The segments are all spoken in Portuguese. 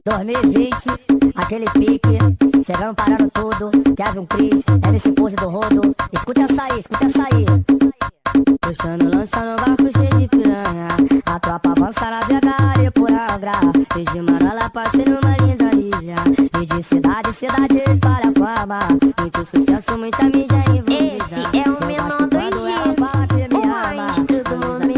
2020, aquele pique, chegando parando tudo, Kevin Chris, MC Pose do Rodo, escuta essa aí, escuta essa aí. Puxando lança no barco cheio de piranha, a tropa avança na área por Angra, e de Manala passei numa linda ilha, e de cidade, cidade espalha fama, muito sucesso, muita mídia envolvida. Esse é o menor do G, o monstro do momento.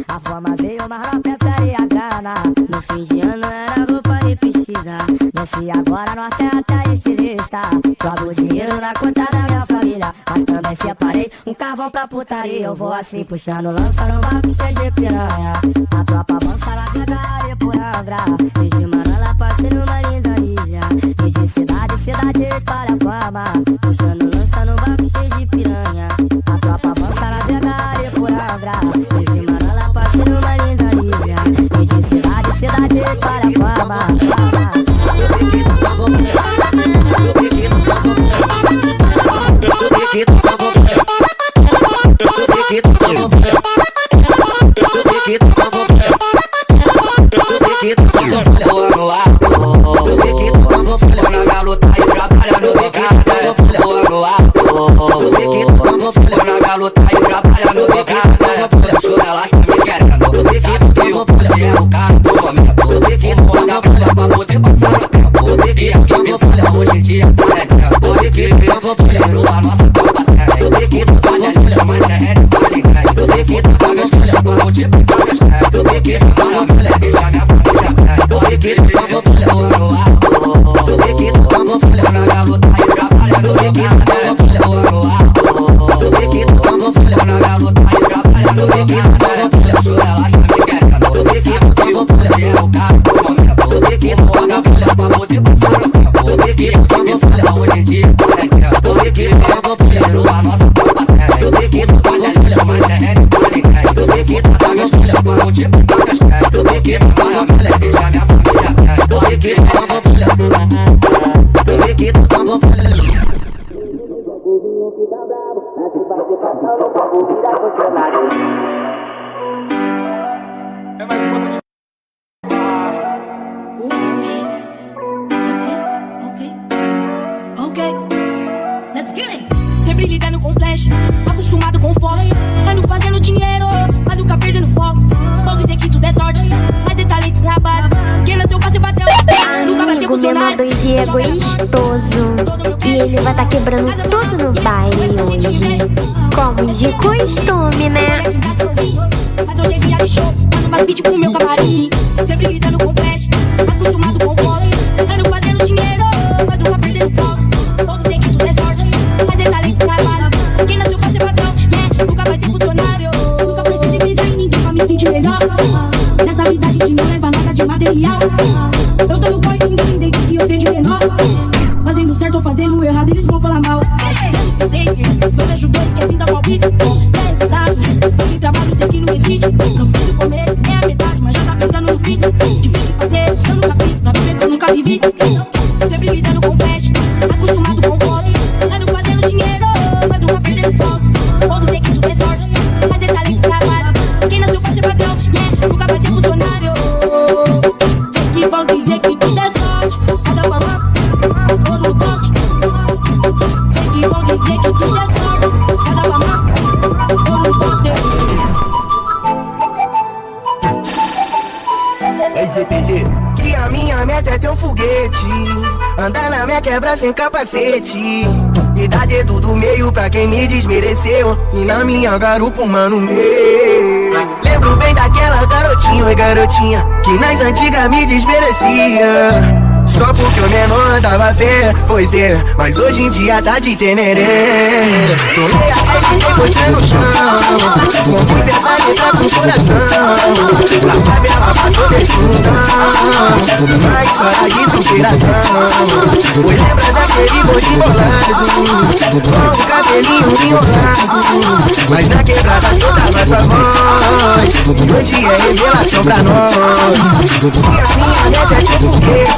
A fama veio, mas não prefere a grana. No fim de ano era roupa repetida, desce agora no até estilista. Jogo dinheiro na conta da minha família, mas também separei um carvão pra putaria. Eu vou assim puxando lança no barco cheio de piranha, a tropa avança na área por Angra, e de Manala passei numa linda ilha, e de cidade, cidade espalha fama. Puxando lança no barco cheio de piranha, a tropa avança na área por Angra, e de Manala passei numa linda ilha, e de cidade, cidade espalha fama. Hoje em dia pode que eu a nossa tropa pode ali chamar essa rede pra ninguém. Meus filhos vão multiplicar meus pés, a maior mulher que já minha família tem. Eu amo a na minha luta e trabalhando no guitarra. Eu amo a na minha luta e trabalhando no guitarra. Eu relaxa, me quer, você é o cara do momento. Paga filha pra poder passar o tempo. Hoje em dia pode que eu a nossa tropa tem. Pode ali chamar essa rede pra ninguém. Meus filhos vão multiplicar meus pés, a maior mulher que já minha família tem. Pode que sempre lidando com flash, acostumado com foco, ando fazendo dinheiro, mas nunca perdendo foco. Pouco dizer que tudo é sorte, mas é talento e trabalho. Quem nasceu pra se bater, nunca vai ser O menor funcionário. do G é gostoso, e ele vai tá quebrando tudo no baile hoje, como de costume, né? Mas hoje é dia de show, mando mais beat pro meu camarim. Sempre lidando com flash, acostumado com foco, ando fazendo dinheiro, mas nunca perdendo foco. Pouco dizer que tudo é sorte, mas é talento e trabalho. Quem nasceu pra ser patrão, nunca vai ser funcionário. Nunca preciso de vida em ninguém pra me sentir melhor. Nessa vida a gente não leva nada de material. Eu tô no corre, entendem que eu seja menor. Fazendo certo ou fazendo errado, eles vão falar mal. Eu sei que não me ajudou e quer vir dar palpite. É resultado, de trabalho sei que não existe. No fim do começo é a metade, mas já tá pensando no fim. Tive que fazer, eu nunca fiz, pra viver que eu nunca vivi. Sempre lidando com flash, acostumado com fome, ando fazendo dinheiro, mas nunca perdendo foco. Posso dizer que tudo é sorte, mas é talento e trabalho. Quem nasceu pra ser patrão, nunca vai ser funcionário. Sei que vão dizer que tudo é sorte, cada mamãe, ou no toque. Sei que vão dizer que tudo é sorte, cada mamãe, ou no toque. PG, que a minha meta é ter um foguete, andar na minha quebra sem capacete, e dar dedo do meio pra quem me desmereceu, e na minha garupa mano meu. Lembro bem daquela garotinha e garotinha que nas antigas me desmerecia, só porque o menor andava a pé, pois é, mas hoje em dia tá de teneré. Solei a festa e você no chão, compus essa letra com coração. Na favela pra todo esse mundão, uma história de superação. Oi, lembra daquele gordinho bolado, com o cabelinho enrolado, mas na quebrada solta nossa voz, e hoje é revelação pra nós. E a minha meta é ter foguete,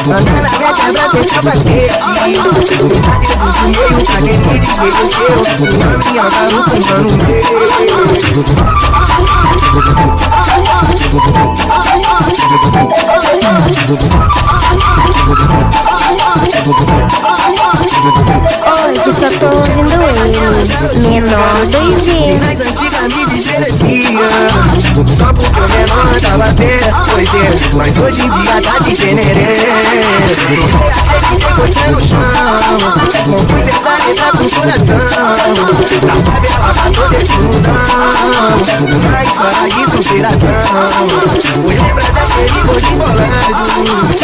andar na minha quebra sem capacete. Tá dentro do meio pra quem me desmereceu, e na minha garupa mano Hoje só tô ouvindo ele, menor do G. Nas antigas me desmerecia, só porque o menor tava feia. Pois é, mas hoje em dia tá de tenerê. Até que tem no chão, compus essa letra com coração. Na favela pra todo esse mundão, uma história de superação. Oi, lembra daquele gordinho bolado,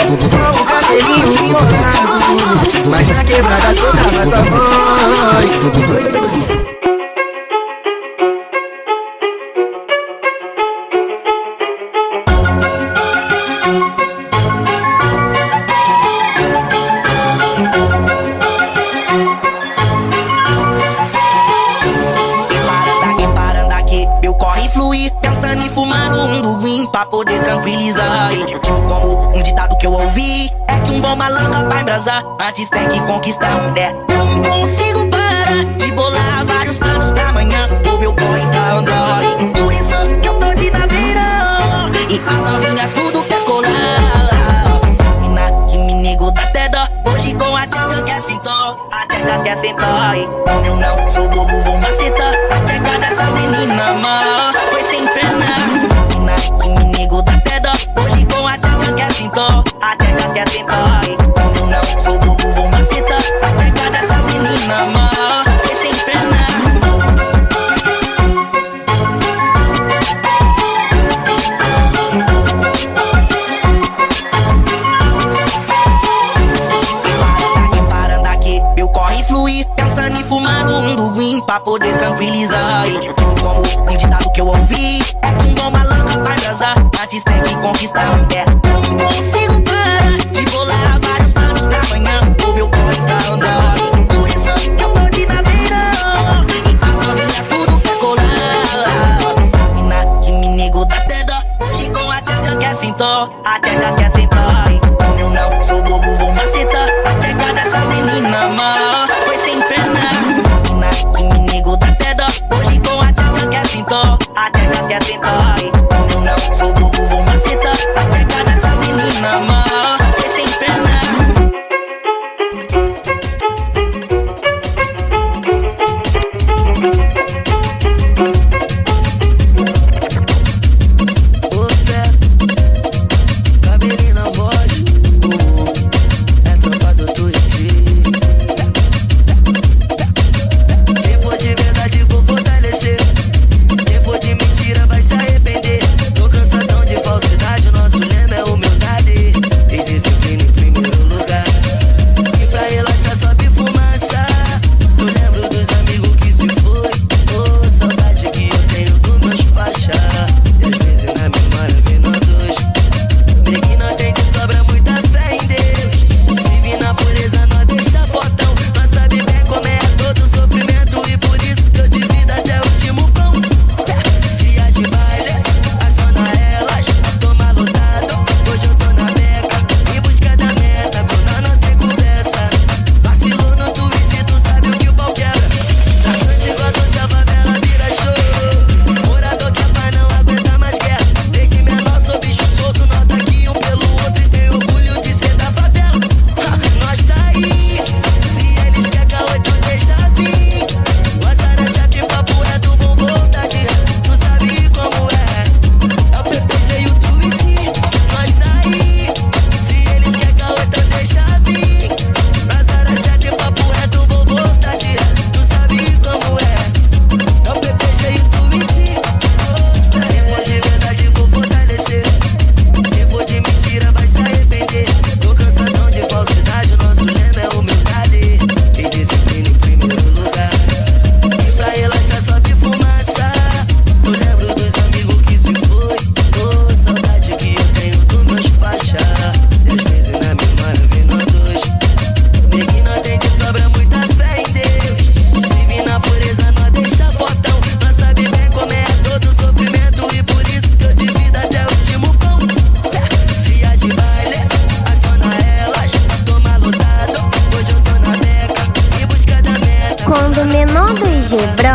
com o cabelinho enrolado, mas na quebrada solta nossa voz. Pensando em fumar um duguim pra poder tranquilizar. E, tipo como um ditado que eu ouvi, é que um bom malandro pra embrasar, antes tem que conquistar. Não consigo parar de bolar vários planos pra amanhã, o meu corre pra andar. E por isso que eu tô de naveira, e as novinhas tudo quer colar. Mina que me negou da até dó, hoje com a tcheca quer sentar. A tcheca quer sentar. Eu não sou bobo, vou macetar a tcheca dessas meninas, mano. Mina que me negou da até dó, hoje com a tcheca quer sentar. A tcheca quer sentar. Eu não sou bobo, vou macetar a tcheca dessas meninas, mano. Foi sem pena. Parando aqui, meu corre fluir, pensando em fumar um duguim pra poder tranquilizar. E, tipo como um ditado que eu ouvi, é que um bom malandro pra embrasar, antes tem que conquistar. Não consigo parar de bolar vários planos pra amanhã, o meu corre pra andar. E por isso eu tô de naveira, e as novinhas tudo quer colar. Mina que me negou da até dó, hoje com a tcheca quer sentar. A tcheca quer sentar. Eu não sou bobo, vou macetar a tcheca dessas meninas, mano. Foi sem pena. Mina que me negou da até dó, hoje com a tcheca quer sentar. A tcheca quer sentar. Eu não sou bobo, vou macetar a tcheca dessas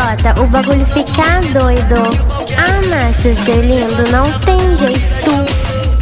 bota o bagulho ficar doido. Ah, Márcio, seu lindo, não tem jeito.